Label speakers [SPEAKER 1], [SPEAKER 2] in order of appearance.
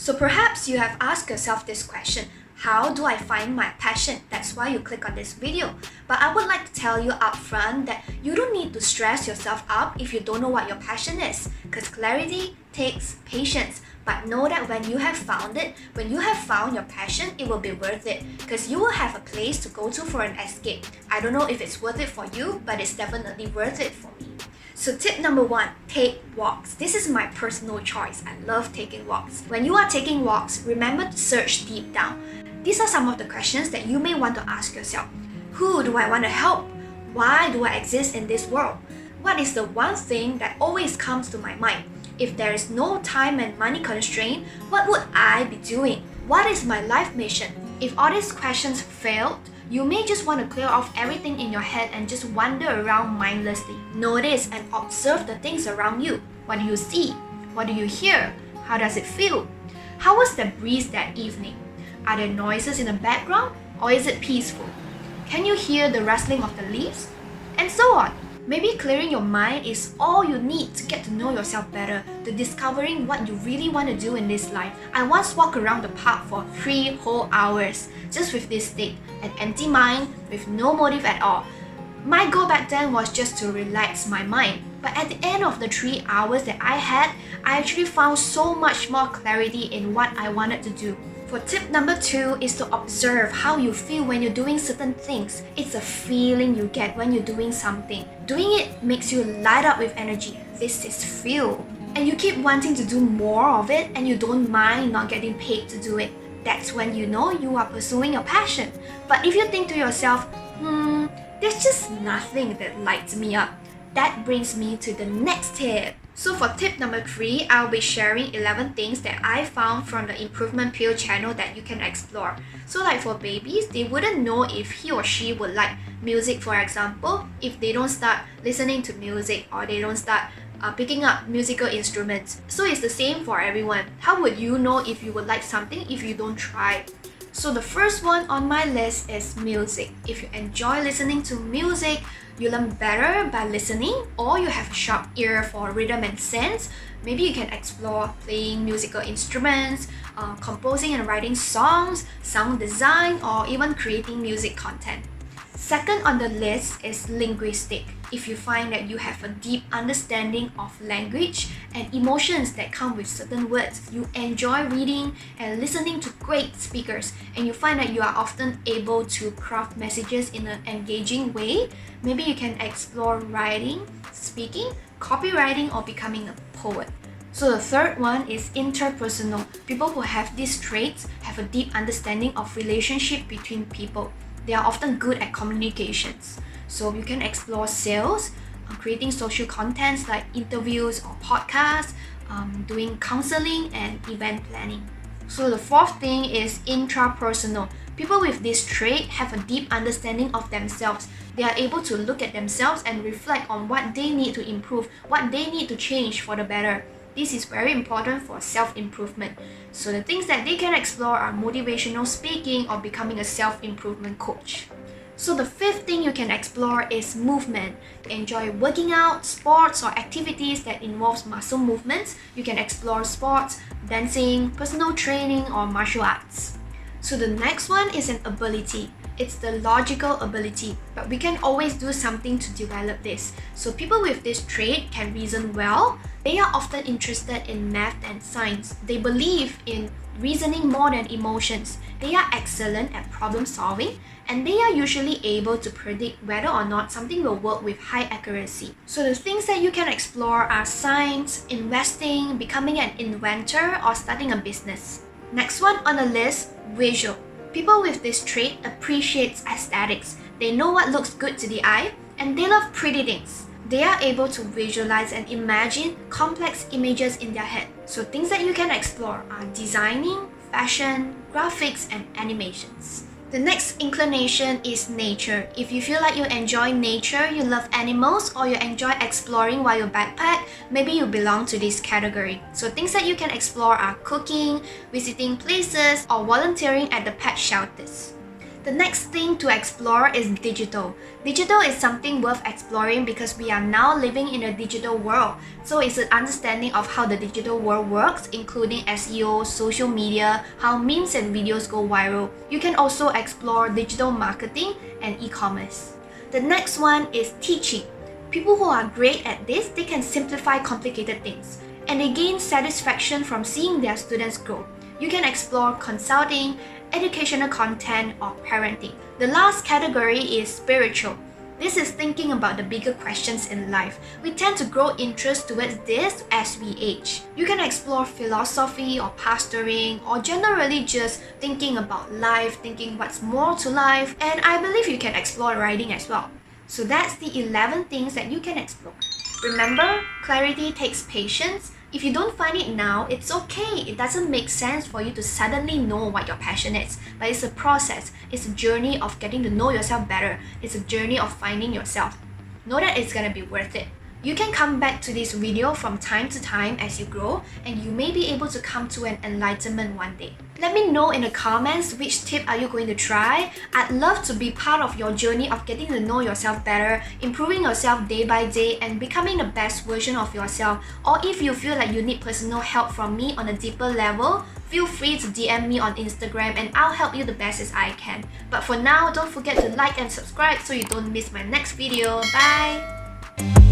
[SPEAKER 1] So perhaps you have asked yourself this question, how do I find my passion? That's why you click on this video. But I would like to tell you upfront that you don't need to stress yourself up if you don't know what your passion is, because clarity takes patience. But know that when you have found it, when you have found your passion, it will be worth it, because you will have a place to go to for an escape. I don't know if it's worth it for you, but it's definitely worth it for me. So tip number 1, take walks. This is my personal choice. I love taking walks. When you are taking walks, remember to search deep down. These are some of the questions that you may want to ask yourself. Who do I want to help? Why do I exist in this world? What is the one thing that always comes to my mind? If there is no time and money constraint, what would I be doing? What is my life mission? If all these questions failed, you may just want to clear off everything in your head and just wander around mindlessly. Notice and observe the things around you. What do you see? What do you hear? How does it feel? How was the breeze that evening? Are there noises in the background, or is it peaceful? Can you hear the rustling of the leaves? And so on. Maybe clearing your mind is all you need to get to know yourself better, to discovering what you really want to do in this life. I once walked around the park for 3 whole hours, just with this state, an empty mind, with no motive at all. My goal back then was just to relax my mind. But at the end of the 3 hours that I had, I actually found so much more clarity in what I wanted to do. For tip number 2 is to observe how you feel when you're doing certain things. It's a feeling you get when you're doing something. Doing it makes you light up with energy. This is fuel. And you keep wanting to do more of it, and you don't mind not getting paid to do it. That's when you know you are pursuing your passion. But if you think to yourself, there's just nothing that lights me up, that brings me to the next tip. So for tip number 3, I'll be sharing 11 things that I found from the Improvement Pill channel that you can explore. So like for babies, they wouldn't know if he or she would like music, for example, if they don't start listening to music or they don't start picking up musical instruments. So it's the same for everyone. How would you know if you would like something if you don't try? So the first one on my list is music. If you enjoy listening to music, you learn better by listening, or you have a sharp ear for rhythm and sense, maybe you can explore playing musical instruments, composing and writing songs, sound design, or even creating music content. Second on the list is linguistic. If you find that you have a deep understanding of language and emotions that come with certain words, you enjoy reading and listening to great speakers, and you find that you are often able to craft messages in an engaging way, maybe you can explore writing, speaking, copywriting, or becoming a poet. So the third one is interpersonal. People who have these traits have a deep understanding of relationship between people. They are often good at communications. So you can explore sales, creating social contents like interviews or podcasts, doing counseling and event planning. So the fourth thing is intrapersonal. People with this trait have a deep understanding of themselves. They are able to look at themselves and reflect on what they need to improve, what they need to change for the better. This is very important for self-improvement. So the things that they can explore are motivational speaking or becoming a self-improvement coach. So the fifth thing you can explore is movement. Enjoy working out, sports, or activities that involves muscle movements. You can explore sports, dancing, personal training, or martial arts. So the next one is an ability. It's the logical ability, but we can always do something to develop this. So people with this trait can reason well. They are often interested in math and science. They believe in reasoning more than emotions. They are excellent at problem solving, and they are usually able to predict whether or not something will work with high accuracy. So the things that you can explore are science, investing, becoming an inventor, or starting a business. Next one on the list, visual. People with this trait appreciate aesthetics. They know what looks good to the eye, and they love pretty things. They are able to visualize and imagine complex images in their head. So things that you can explore are designing, fashion, graphics, and animations. The next inclination is nature. If you feel like you enjoy nature, you love animals, or you enjoy exploring while you backpack, maybe you belong to this category. So things that you can explore are cooking, visiting places, or volunteering at the pet shelters. The next thing to explore is digital. Digital is something worth exploring because we are now living in a digital world. So it's an understanding of how the digital world works, including SEO, social media, how memes and videos go viral. You can also explore digital marketing and e-commerce. The next one is teaching. People who are great at this, they can simplify complicated things, and they gain satisfaction from seeing their students grow. You can explore consulting, educational content, or parenting. The last category is spiritual. This is thinking about the bigger questions in life. We tend to grow interest towards this as we age. You can explore philosophy or pastoring, or generally just thinking about life, thinking what's more to life, and I believe you can explore writing as well. So that's the 11 things that you can explore. Remember, clarity takes patience. If you don't find it now, it's okay. It doesn't make sense for you to suddenly know what your passion is. But it's a process. It's a journey of getting to know yourself better. It's a journey of finding yourself. Know that it's gonna be worth it. You can come back to this video from time to time as you grow, and you may be able to come to an enlightenment one day. Let me know in the comments which tip are you going to try. I'd love to be part of your journey of getting to know yourself better, improving yourself day by day, and becoming the best version of yourself. Or if you feel like you need personal help from me on a deeper level, feel free to DM me on Instagram and I'll help you the best as I can. But for now, don't forget to like and subscribe so you don't miss my next video. Bye!